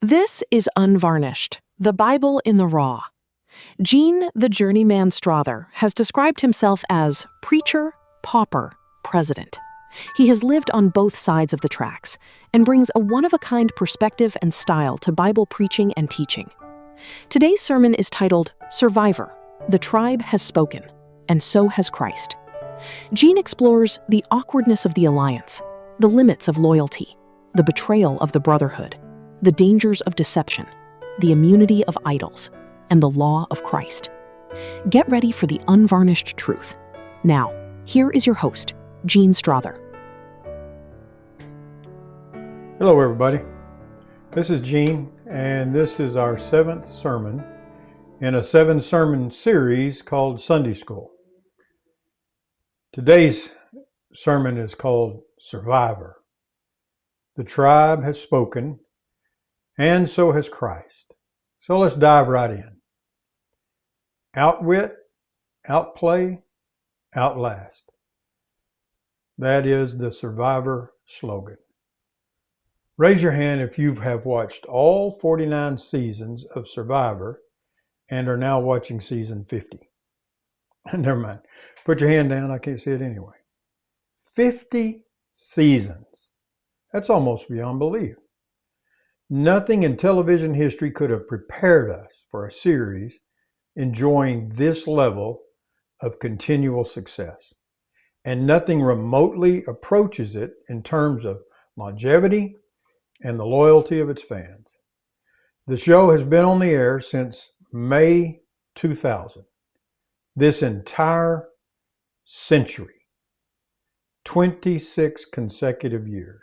This is Unvarnished, the Bible in the Raw. Gene the Journeyman Strother has described himself as preacher, pauper, president. He has lived on both sides of the tracks and brings a one-of-a-kind perspective and style to Bible preaching and teaching. Today's sermon is titled Survivor, The Tribe Has Spoken, and So Has Christ. Gene explores the awkwardness of the alliance, the limits of loyalty, the betrayal of the brotherhood, the dangers of deception, the immunity of idols, and the law of Christ. Get ready for the unvarnished truth. Now, here is your host, Gene Strother. Hello, everybody. This is Gene, and this is our 7th sermon in a 7-sermon series called Sunday School. Today's sermon is called Survivor. The tribe has spoken, and so has Christ. So let's dive right in. Outwit, outplay, outlast. That is the Survivor slogan. Raise your hand if you have watched all 49 seasons of Survivor and are now watching season 50. Never mind. Put your hand down. I can't see it anyway. 50 seasons. That's almost beyond belief. Nothing in television history could have prepared us for a series enjoying this level of continual success. And nothing remotely approaches it in terms of longevity and the loyalty of its fans. The show has been on the air since May 2000. This entire century. 26 consecutive years.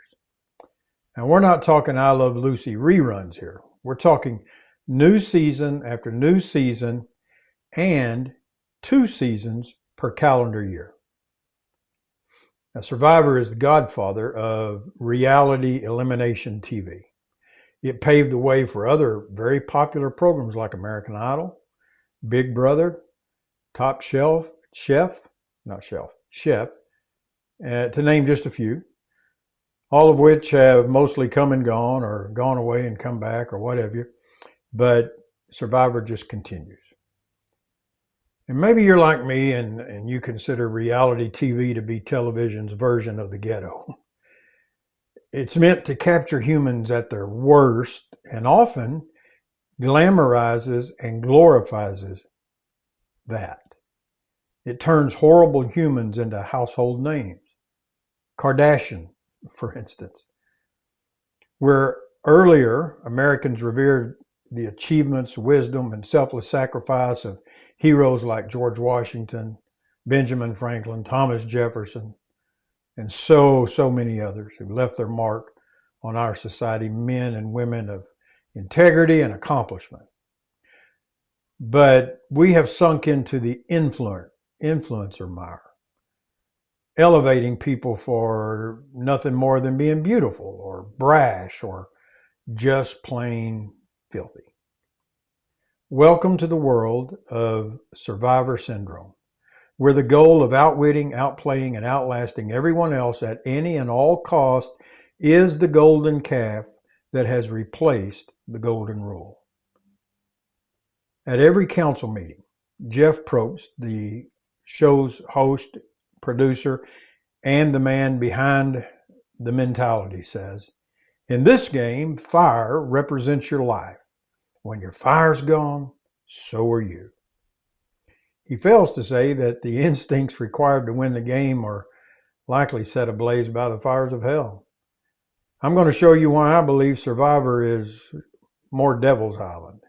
Now, we're not talking I Love Lucy reruns here. We're talking new season after new season and 2 seasons per calendar year. Now, Survivor is the godfather of reality elimination TV. It paved the way for other very popular programs like American Idol, Big Brother, Top Chef, to name just a few. All of which have mostly come and gone or gone away and come back or whatever. But Survivor just continues. And maybe you're like me and you consider reality TV to be television's version of the ghetto. It's meant to capture humans at their worst and often glamorizes and glorifies that. It turns horrible humans into household names. Kardashian, for instance, where earlier Americans revered the achievements, wisdom, and selfless sacrifice of heroes like George Washington, Benjamin Franklin, Thomas Jefferson, and so many others who left their mark on our society, men and women of integrity and accomplishment. But we have sunk into the influencer mire, elevating people for nothing more than being beautiful or brash or just plain filthy. Welcome to the world of Survivor Syndrome, where the goal of outwitting, outplaying, and outlasting everyone else at any and all cost is the golden calf that has replaced the golden rule. At every council meeting, Jeff Probst, the show's host, producer, and the man behind the mentality says, in this game, fire represents your life. When your fire's gone, so are you. He fails to say that the instincts required to win the game are likely set ablaze by the fires of hell. I'm going to show you why I believe Survivor is more Devil's Island,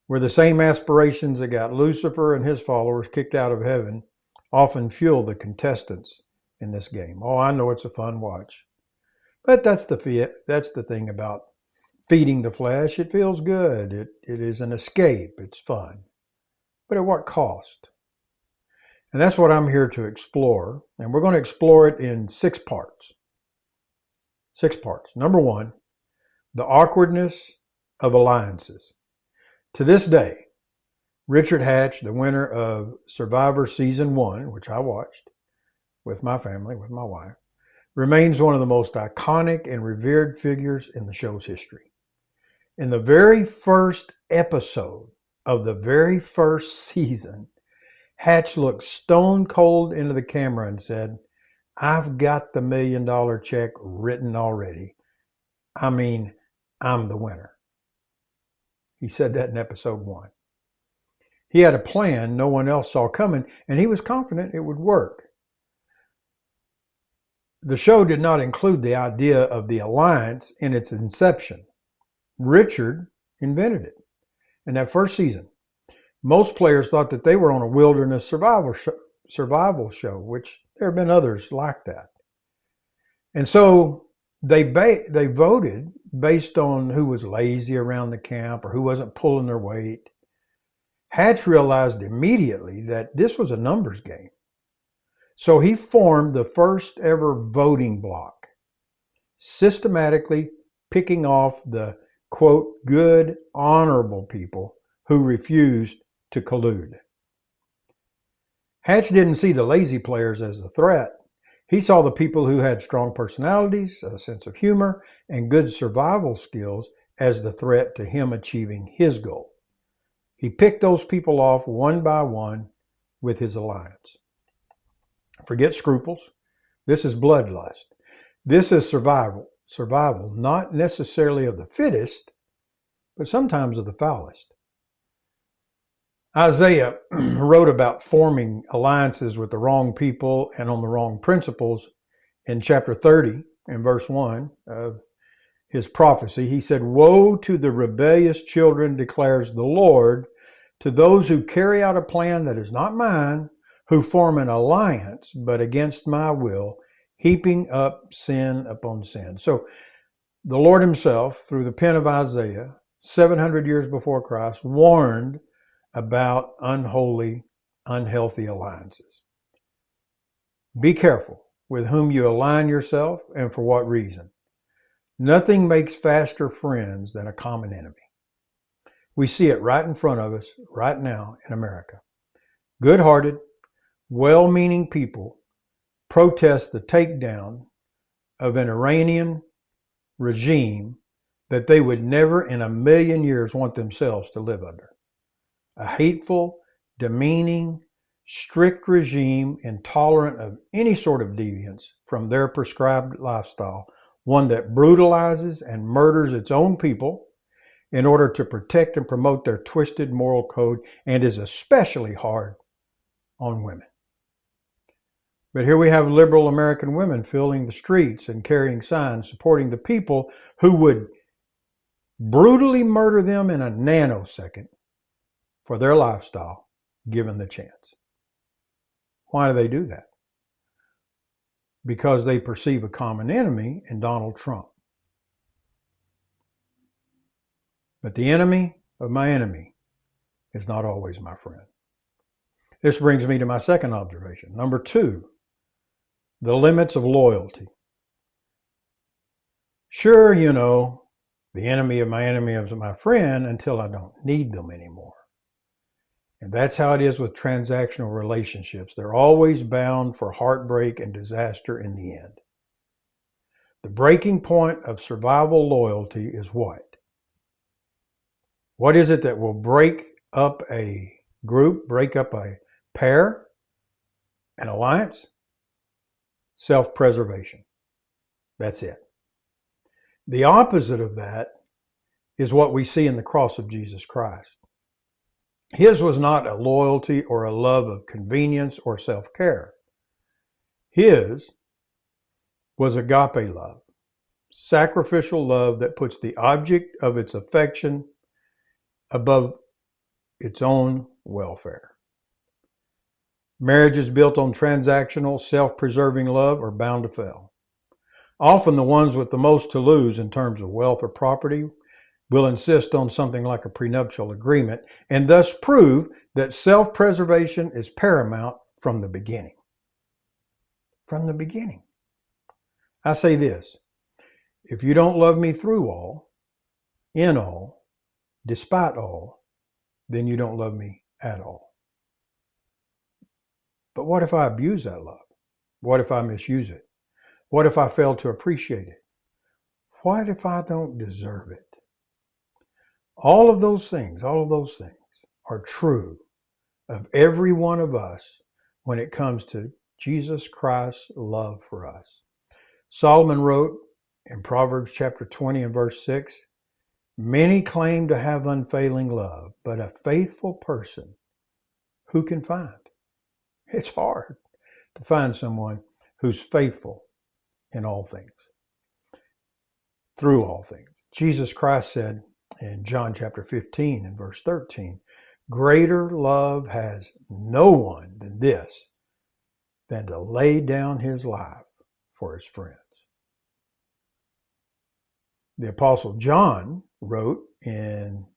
where the same aspirations that got Lucifer and his followers kicked out of heaven often fuel the contestants in this game. Oh, I know it's a fun watch. But that's the thing about feeding the flesh. It feels good. It is an escape. It's fun. But at what cost? And that's what I'm here to explore. And we're going to explore it in 6 parts. 6 parts. Number 1, the awkwardness of alliances. To this day, Richard Hatch, the winner of Survivor Season 1, which I watched with my family, with my wife, remains one of the most iconic and revered figures in the show's history. In the very first episode of the very first season, Hatch looked stone cold into the camera and said, "I've got the $1 million check written already. I mean, I'm the winner." He said that in episode 1. He had a plan no one else saw coming, and he was confident it would work. The show did not include the idea of the alliance in its inception. Richard invented it in that first season. Most players thought that they were on a wilderness survival show, which there have been others like that. And so they voted based on who was lazy around the camp or who wasn't pulling their weight. Hatch realized immediately that this was a numbers game. So he formed the first ever voting block, systematically picking off the, quote, good, honorable people who refused to collude. Hatch didn't see the lazy players as a threat. He saw the people who had strong personalities, a sense of humor, and good survival skills as the threat to him achieving his goal. He picked those people off one by one with his alliance. Forget scruples. This is bloodlust. This is survival. Survival, not necessarily of the fittest, but sometimes of the foulest. Isaiah wrote about forming alliances with the wrong people and on the wrong principles in chapter 30 and verse 1 of his prophecy. He said, "Woe to the rebellious children, declares the Lord, to those who carry out a plan that is not mine, who form an alliance, but against my will, heaping up sin upon sin." So the Lord himself, through the pen of Isaiah, 700 years before Christ, warned about unholy, unhealthy alliances. Be careful with whom you align yourself and for what reason. Nothing makes faster friends than a common enemy. We see it right in front of us right now in America. Good-hearted, well-meaning people protest the takedown of an Iranian regime that they would never in a million years want themselves to live under. A hateful, demeaning, strict regime intolerant of any sort of deviance from their prescribed lifestyle, one that brutalizes and murders its own people in order to protect and promote their twisted moral code, and is especially hard on women. But here we have liberal American women filling the streets and carrying signs supporting the people who would brutally murder them in a nanosecond for their lifestyle, given the chance. Why do they do that? Because they perceive a common enemy in Donald Trump. But the enemy of my enemy is not always my friend. This brings me to my second observation. Number 2, the limits of loyalty. Sure, the enemy of my enemy is my friend until I don't need them anymore. And that's how it is with transactional relationships. They're always bound for heartbreak and disaster in the end. The breaking point of survival loyalty is what? What is it that will break up a group, break up a pair, an alliance? Self-preservation. That's it. The opposite of that is what we see in the cross of Jesus Christ. His was not a loyalty or a love of convenience or self-care. His was agape love, sacrificial love that puts the object of its affection above its own welfare. Marriages built on transactional, self-preserving love are bound to fail. Often the ones with the most to lose in terms of wealth or property will insist on something like a prenuptial agreement and thus prove that self-preservation is paramount from the beginning. From the beginning. I say this, if you don't love me through all, in all, despite all, then you don't love me at all. But what if I abuse that love? What if I misuse it? What if I fail to appreciate it? What if I don't deserve it? All of those things are true of every one of us when it comes to Jesus Christ's love for us. Solomon wrote in Proverbs chapter 20 and verse 6, "Many claim to have unfailing love, but a faithful person who can find?" It's hard to find someone who's faithful in all things, through all things. Jesus Christ said in John chapter 15 and verse 13, "Greater love has no one than this, than to lay down his life for his friends." The Apostle John wrote in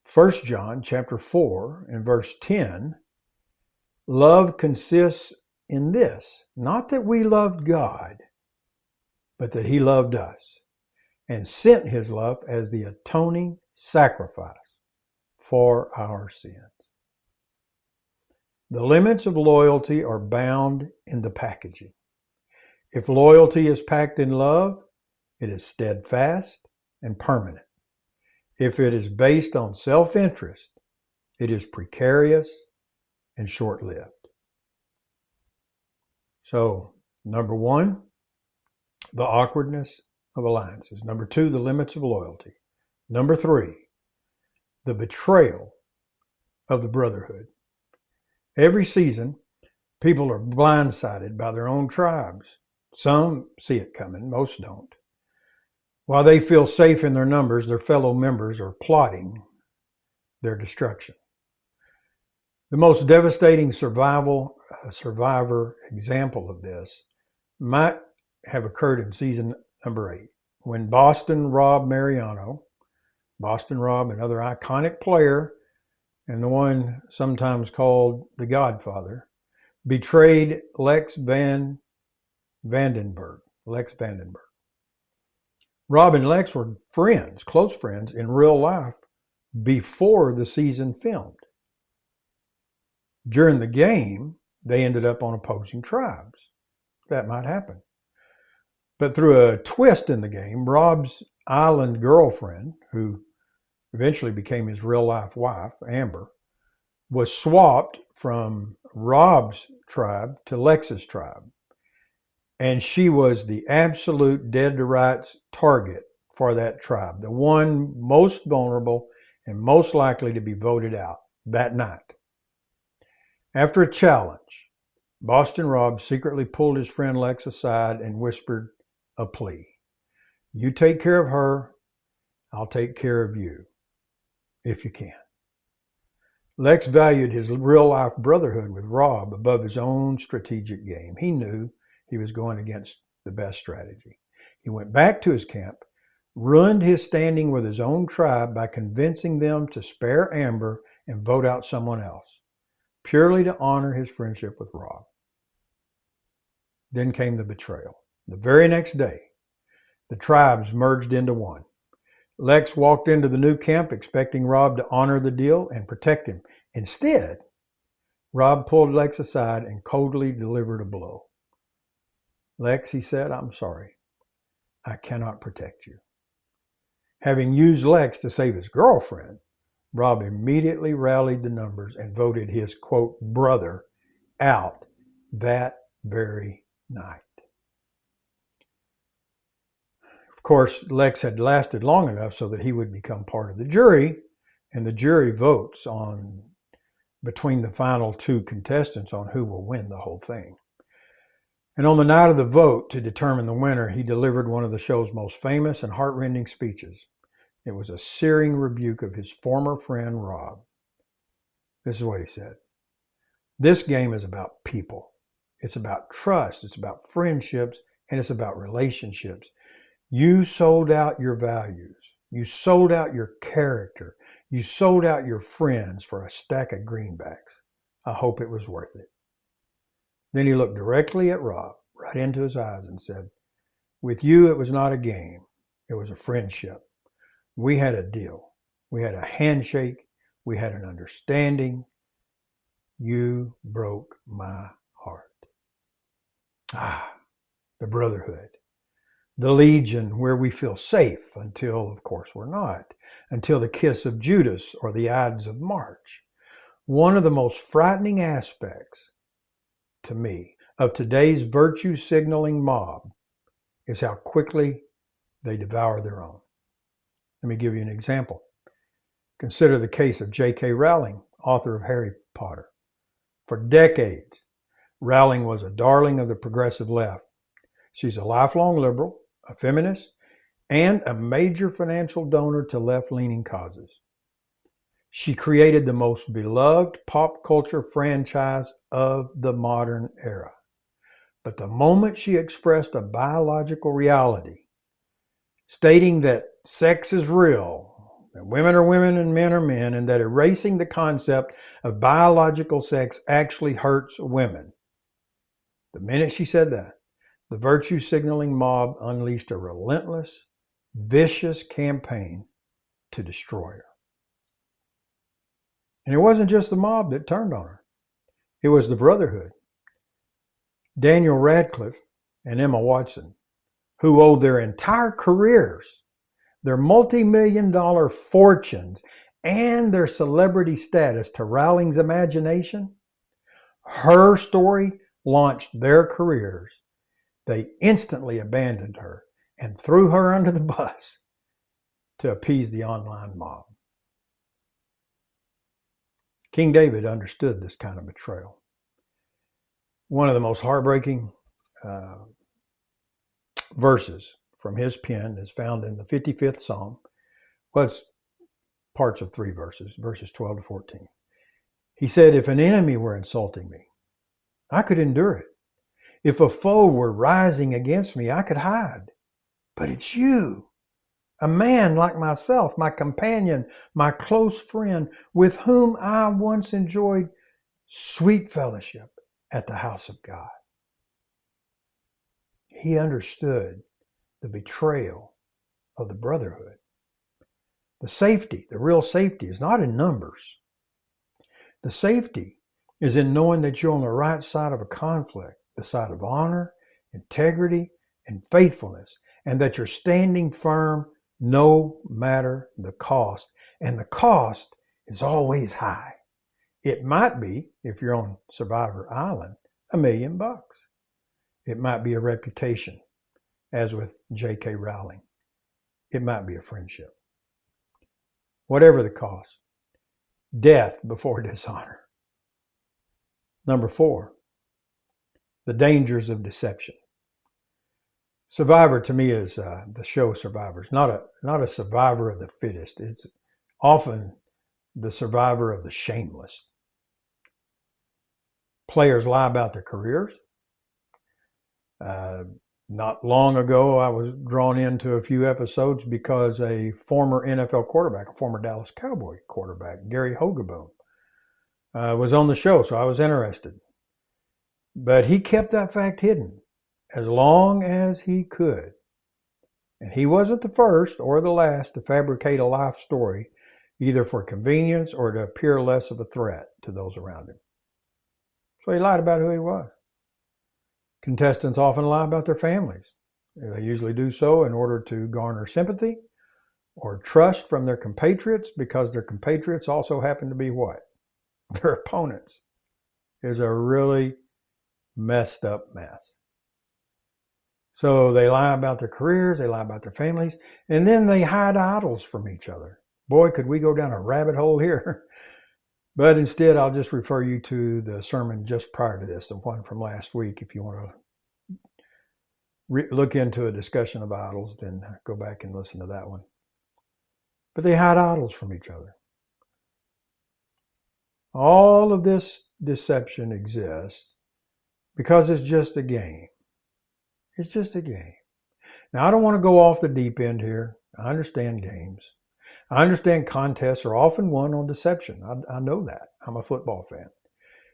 1 John chapter 4 and verse 10, "Love consists in this, not that we loved God, but that he loved us and sent his love as the atoning sacrifice for our sins." The limits of loyalty are bound in the packaging. If loyalty is packed in love, it is steadfast and permanent. If it is based on self-interest, it is precarious and short-lived. So, number one, the awkwardness of alliances. Number two, the limits of loyalty. Number three, the betrayal of the brotherhood. Every season, people are blindsided by their own tribes. Some see it coming, most don't. While they feel safe in their numbers, their fellow members are plotting their destruction. The most devastating survivor example of this might have occurred in season number 8, when Boston Rob, another iconic player, and the one sometimes called the Godfather, betrayed Lex Vandenberg. Rob and Lex were friends, close friends in real life before the season filmed. During the game, they ended up on opposing tribes. That might happen. But through a twist in the game, Rob's island girlfriend, who eventually became his real-life wife, Amber, was swapped from Rob's tribe to Lex's tribe. And she was the absolute dead-to-rights target for that tribe, the one most vulnerable and most likely to be voted out that night. After a challenge, Boston Rob secretly pulled his friend Lex aside and whispered a plea. "You take care of her, I'll take care of you, if you can." Lex valued his real-life brotherhood with Rob above his own strategic game. He knew he was going against the best strategy. He went back to his camp, ruined his standing with his own tribe by convincing them to spare Amber and vote out someone else, purely to honor his friendship with Rob. Then came the betrayal. The very next day, the tribes merged into one. Lex walked into the new camp expecting Rob to honor the deal and protect him. Instead, Rob pulled Lex aside and coldly delivered a blow. "Lex," he said, "I'm sorry. I cannot protect you." Having used Lex to save his girlfriend, Rob immediately rallied the numbers and voted his, quote, brother out that very night. Of course, Lex had lasted long enough so that he would become part of the jury, and the jury votes on between the final two contestants on who will win the whole thing. And on the night of the vote to determine the winner, he delivered one of the show's most famous and heart-rending speeches. It was a searing rebuke of his former friend, Rob. This is what he said. "This game is about people. It's about trust. It's about friendships. And it's about relationships. You sold out your values. You sold out your character. You sold out your friends for a stack of greenbacks. I hope it was worth it." Then he looked directly at Rob, right into his eyes, and said, "With you, it was not a game. It was a friendship. We had a deal. We had a handshake. We had an understanding. You broke my heart." Ah, the brotherhood. The legion where we feel safe until, of course, we're not, until the kiss of Judas or the Ides of March. One of the most frightening aspects to me of today's virtue signaling mob is how quickly they devour their own. Let me give you an example. Consider the case of J.K. Rowling, author of Harry Potter. For decades, Rowling was a darling of the progressive left. She's a lifelong liberal, a feminist, and a major financial donor to left-leaning causes. She created the most beloved pop culture franchise of the modern era. But the moment she expressed a biological reality, stating that sex is real, that women are women and men are men, and that erasing the concept of biological sex actually hurts women, the minute she said that, the virtue signaling mob unleashed a relentless, vicious campaign to destroy her. And it wasn't just the mob that turned on her. It was the brotherhood. Daniel Radcliffe and Emma Watson, who owe their entire careers, their multi-million-dollar fortunes, and their celebrity status to Rowling's imagination, her story launched their careers. They instantly abandoned her and threw her under the bus to appease the online mob. King David understood this kind of betrayal. One of the most heartbreaking verses from his pen is found in the 55th Psalm. Well, it's parts of 3 verses, verses 12 to 14. He said, "If an enemy were insulting me, I could endure it. If a foe were rising against me, I could hide. But it's you, a man like myself, my companion, my close friend, with whom I once enjoyed sweet fellowship at the house of God." He understood the betrayal of the brotherhood. The safety, the real safety, is not in numbers. The safety is in knowing that you're on the right side of a conflict, the side of honor, integrity, and faithfulness, and that you're standing firm no matter the cost. And the cost is always high. It might be, if you're on Survivor Island, $1 million. It might be a reputation, as with J.K. Rowling. It might be a friendship. Whatever the cost, death before dishonor. Number 4, the dangers of deception. Survivor to me is the show Survivor. Not a survivor of the fittest. It's often the survivor of the shameless. Players lie about their careers. Not long ago, I was drawn into a few episodes because a former NFL quarterback, a former Dallas Cowboy quarterback, Gary Hogeboom, was on the show, so I was interested. But he kept that fact hidden as long as he could. And he wasn't the first or the last to fabricate a life story, either for convenience or to appear less of a threat to those around him. So he lied about who he was. Contestants often lie about their families. They usually do so in order to garner sympathy or trust from their compatriots, because their compatriots also happen to be what? Their opponents. It's a really messed up mess. So they lie about their careers, they lie about their families, and then they hide idols from each other. Boy, could we go down a rabbit hole here. But instead, I'll just refer you to the sermon just prior to this, the one from last week. If you want to look into a discussion of idols, then go back and listen to that one. But they hide idols from each other. All of this deception exists because it's just a game. It's just a game. Now, I don't want to go off the deep end here. I understand games. I understand contests are often won on deception. I know that. I'm a football fan.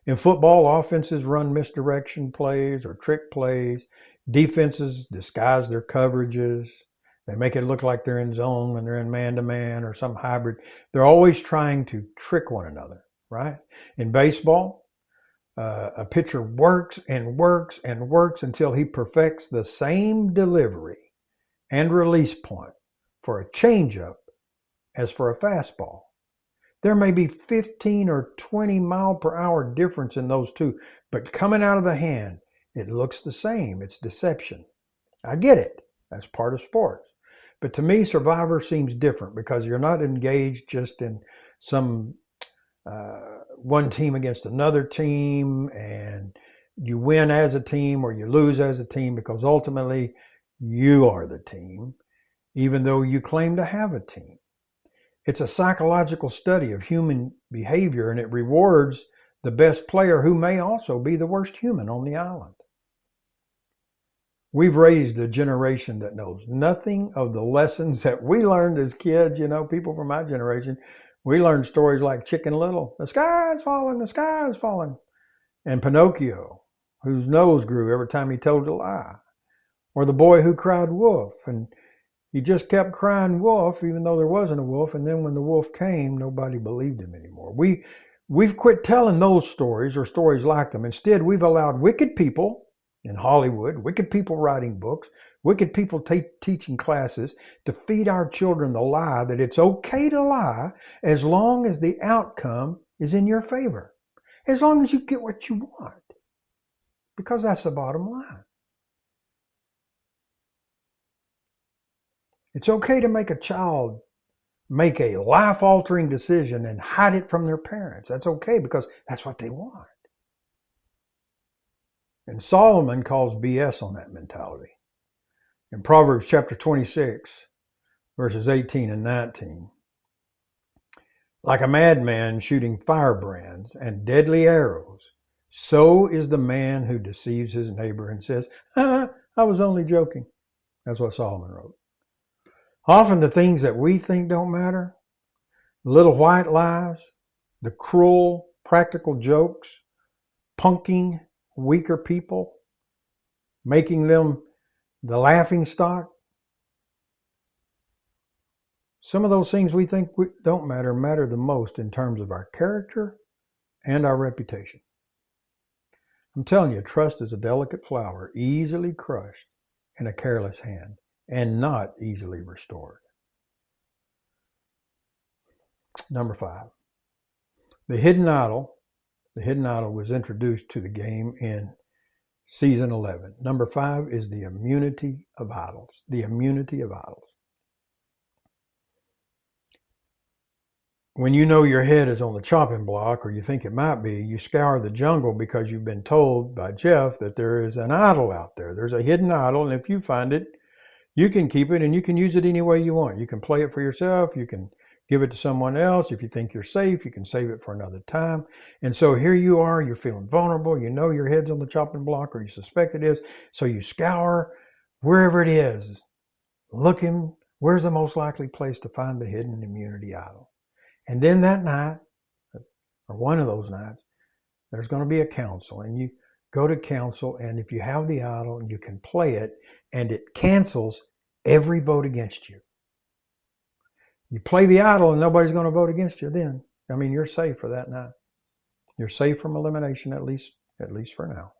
In football, offenses run misdirection plays or trick plays. Defenses disguise their coverages. They make it look like they're in zone when they're in man-to-man or some hybrid. They're always trying to trick one another, right? In baseball, a pitcher works and works and works until he perfects the same delivery and release point for a changeup as for a fastball. There may be 15 or 20 mile per hour difference in those two, but coming out of the hand, it looks the same. It's deception. I get it. That's part of sports. But to me, Survivor seems different because you're not engaged just in some one team against another team and you win as a team or you lose as a team, because ultimately you are the team, even though you claim to have a team. It's a psychological study of human behavior, and it rewards the best player who may also be the worst human on the island. We've raised a generation that knows nothing of the lessons that we learned as kids. You know, people from my generation, we learned stories like Chicken Little, the sky is falling, the sky is falling, and Pinocchio, whose nose grew every time he told a lie, or the boy who cried wolf, and he just kept crying wolf even though there wasn't a wolf, and then when the wolf came, nobody believed him anymore. We've quit telling those stories or stories like them. Instead, we've allowed wicked people in Hollywood, wicked people writing books, wicked people teaching classes to feed our children the lie that it's okay to lie as long as the outcome is in your favor, as long as you get what you want, because that's the bottom line. It's okay to make a child make a life-altering decision and hide it from their parents. That's okay because that's what they want. And Solomon calls BS on that mentality. In Proverbs chapter 26, verses 18 and 19, like a madman shooting firebrands and deadly arrows, so is the man who deceives his neighbor and says, I was only joking. That's what Solomon wrote. Often the things that we think don't matter, the little white lies, the cruel practical jokes, punking weaker people, making them the laughing stock. Some of those things we think don't matter the most in terms of our character and our reputation. I'm telling you, trust is a delicate flower, easily crushed in a careless hand, and not easily restored. Number 5, the hidden idol. The hidden idol was introduced to the game in season 11. Number 5 is the immunity of idols. The immunity of idols. When you know your head is on the chopping block, or you think it might be, you scour the jungle because you've been told by Jeff that there is an idol out there. There's a hidden idol, and if you find it, you can keep it and you can use it any way you want. You can play it for yourself. You can give it to someone else. If you think you're safe, you can save it for another time. And so here you are, you're feeling vulnerable. You know your head's on the chopping block, or you suspect it is. So you scour wherever it is, looking, where's the most likely place to find the hidden immunity idol? And then that night, or one of those nights, there's going to be a council, and you go to council, and if you have the idol, you can play it, and it cancels every vote against you. You play the idol, and nobody's going to vote against you then. I mean, you're safe for that night. You're safe from elimination, at least for now.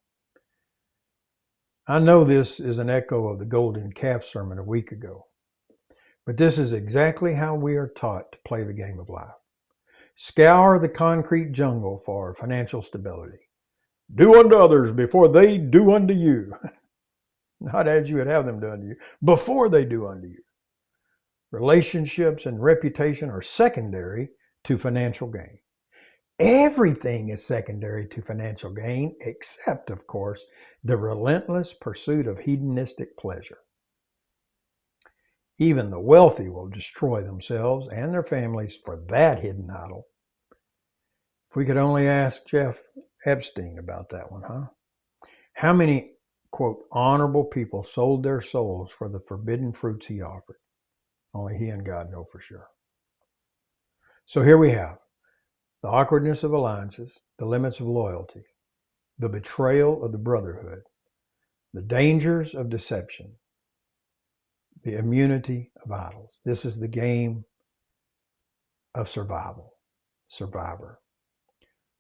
I know this is an echo of the golden calf sermon a week ago, but this is exactly how we are taught to play the game of life. Scour the concrete jungle for financial stability. Do unto others before they do unto you. Not as you would have them do unto you, before they do unto you. Relationships and reputation are secondary to financial gain. Everything is secondary to financial gain, except, of course, the relentless pursuit of hedonistic pleasure. Even the wealthy will destroy themselves and their families for that hidden idol. If we could only ask Jeff Epstein about that one, huh? How many, quote, honorable people sold their souls for the forbidden fruits he offered? Only he and God know for sure. So here we have the awkwardness of alliances, the limits of loyalty, the betrayal of the brotherhood, the dangers of deception, the immunity of idols. This is the game of survivor.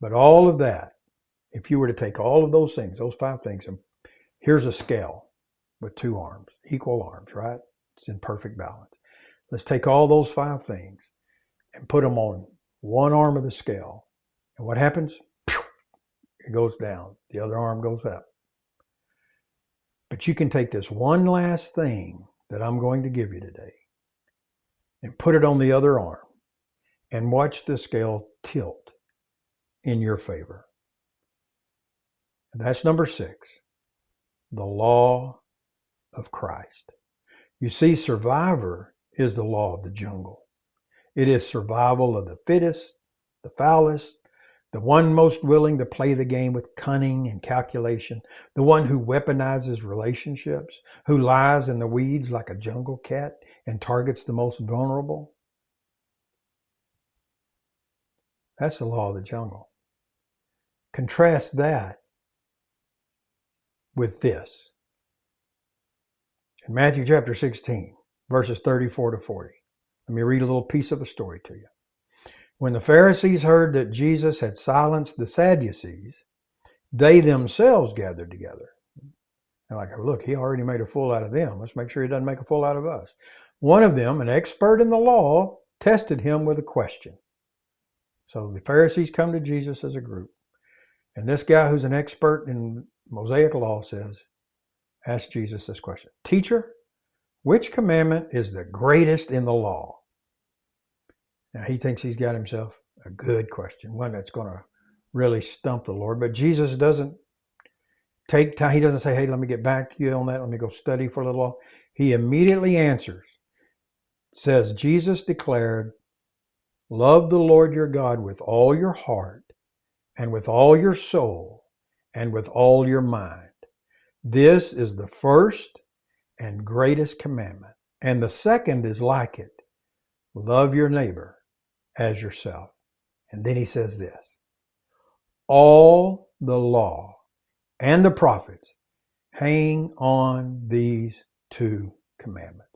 But all of that, if you were to take all of those things, those 5 things, and here's a scale with 2 arms, equal arms, right? It's in perfect balance. Let's take all those 5 things and put them on one arm of the scale. And what happens? It goes down. The other arm goes up. But you can take this one last thing that I'm going to give you today and put it on the other arm and watch the scale tilt in your favor. And that's number 6, the law of Christ. You see, survivor is the law of the jungle. It is survival of the fittest, the foulest, the one most willing to play the game with cunning and calculation, the one who weaponizes relationships, who lies in the weeds like a jungle cat and targets the most vulnerable. That's the law of the jungle. Contrast that with this. In Matthew chapter 16, verses 34 to 40. Let me read a little piece of a story to you. When the Pharisees heard that Jesus had silenced the Sadducees, they themselves gathered together. They're like, oh, look, he already made a fool out of them. Let's make sure he doesn't make a fool out of us. One of them, an expert in the law, tested him with a question. So the Pharisees come to Jesus as a group. And this guy who's an expert in Mosaic law says, ask Jesus this question. Teacher, which commandment is the greatest in the law? Now he thinks he's got himself a good question, one that's going to really stump the Lord. But Jesus doesn't take time. He doesn't say, hey, let me get back to you on that. Let me go study for a little while. He immediately answers. It says, Jesus declared, love the Lord your God with all your heart and with all your soul and with all your mind. This is the first and greatest commandment. And the second is like it. Love your neighbor as yourself. And then he says this. All the law and the prophets hang on these 2 commandments.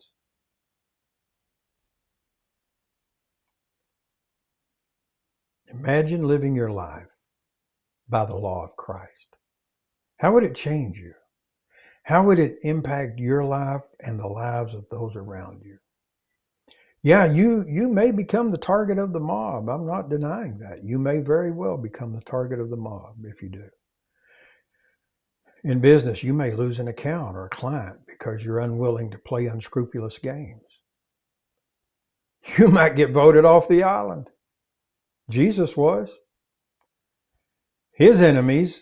Imagine living your life by the law of Christ. How would it change you? How would it impact your life and the lives of those around you? Yeah, you may become the target of the mob. I'm not denying that. You may very well become the target of the mob if you do. In business, you may lose an account or a client because you're unwilling to play unscrupulous games. You might get voted off the island. Jesus was. His enemies,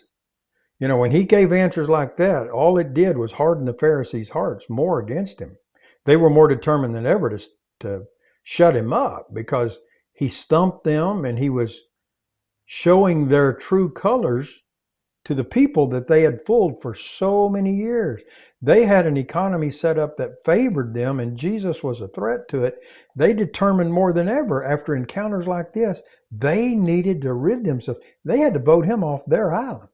when he gave answers like that, all it did was harden the Pharisees' hearts more against him. They were more determined than ever to shut him up because he stumped them and he was showing their true colors to the people that they had fooled for so many years. They had an economy set up that favored them, and Jesus was a threat to it. They determined more than ever after encounters like this, they needed to rid themselves. They had to vote him off their island.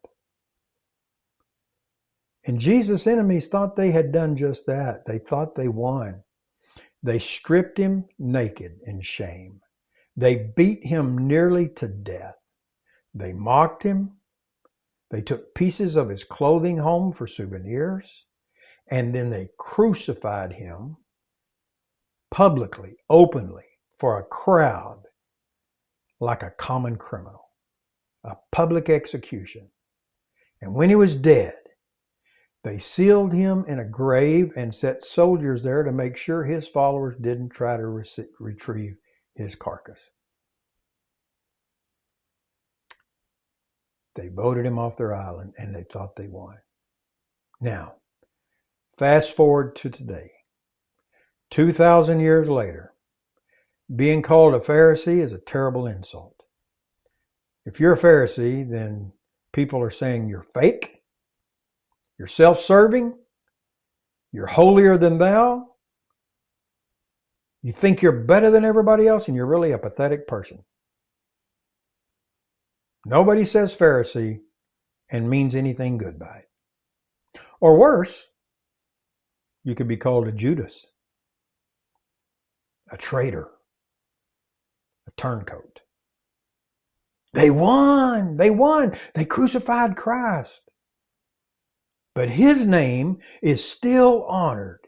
And Jesus' enemies thought they had done just that. They thought they won. They stripped him naked in shame. They beat him nearly to death. They mocked him. They took pieces of his clothing home for souvenirs. And then they crucified him publicly, openly, for a crowd like a common criminal. A public execution. And when he was dead, they sealed him in a grave and set soldiers there to make sure his followers didn't try to retrieve his carcass. They voted him off their island and they thought they won. Now, fast forward to today. 2,000 years later, being called a Pharisee is a terrible insult. If you're a Pharisee, then people are saying you're fake. You're self-serving. You're holier than thou. You think you're better than everybody else, and you're really a pathetic person. Nobody says Pharisee and means anything good by it. Or worse, you could be called a Judas, a traitor, a turncoat. They won. They won. They crucified Christ. But his name is still honored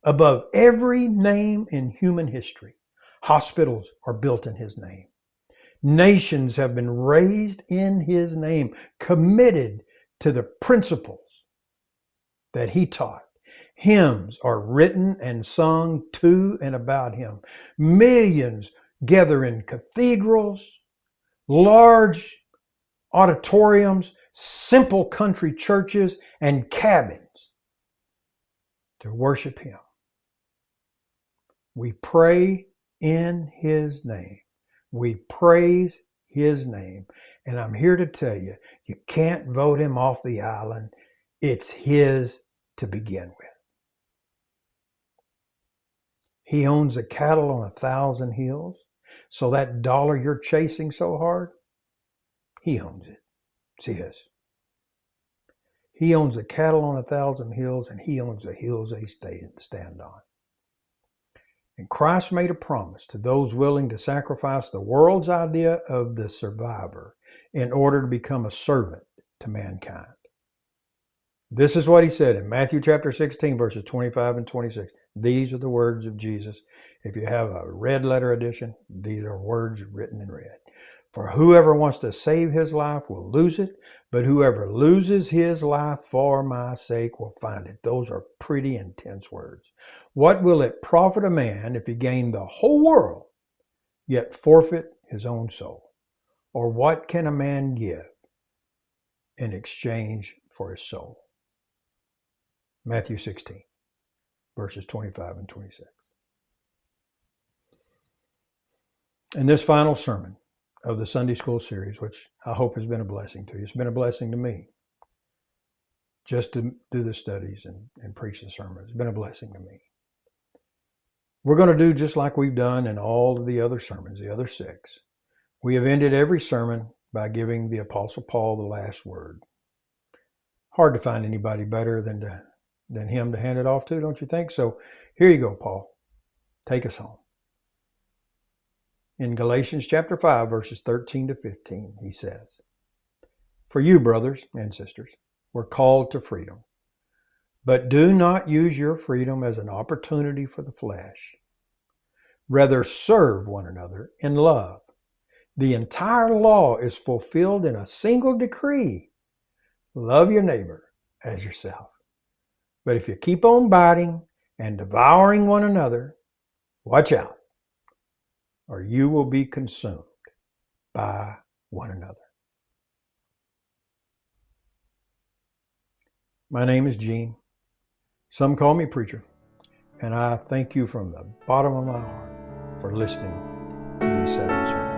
above every name in human history. Hospitals are built in his name. Nations have been raised in his name, committed to the principles that he taught. Hymns are written and sung to and about him. Millions gather in cathedrals, large auditoriums, simple country churches, and cabins to worship him. We pray in his name. We praise his name. And I'm here to tell you, you can't vote him off the island. It's his to begin with. He owns the cattle on 1,000 hills. So that dollar you're chasing so hard, he owns it. It's his. He owns the cattle on 1,000 hills, and he owns the hills they stand on. And Christ made a promise to those willing to sacrifice the world's idea of the survivor in order to become a servant to mankind. This is what he said in Matthew chapter 16, verses 25 and 26. These are the words of Jesus. If you have a red letter edition, these are words written in red. For whoever wants to save his life will lose it, but whoever loses his life for my sake will find it. Those are pretty intense words. What will it profit a man if he gain the whole world, yet forfeit his own soul? Or what can a man give in exchange for his soul? Matthew 16, verses 25 and 26. In this final sermon of the Sunday School series, which I hope has been a blessing to you, it's been a blessing to me just to do the studies and preach the sermons. It's been a blessing to me. We're going to do just like we've done in all of the other sermons, the other 6. We have ended every sermon by giving the Apostle Paul the last word. Hard to find anybody better than him to hand it off to, don't you think? So here you go, Paul. Take us home. In Galatians chapter 5, verses 13 to 15, he says, For you, brothers and sisters, were called to freedom. But do not use your freedom as an opportunity for the flesh. Rather, serve one another in love. The entire law is fulfilled in a single decree. Love your neighbor as yourself. But if you keep on biting and devouring one another, watch out, or you will be consumed by one another. My name is Gene. Some call me preacher, and I thank you from the bottom of my heart for listening to these 7 sermons.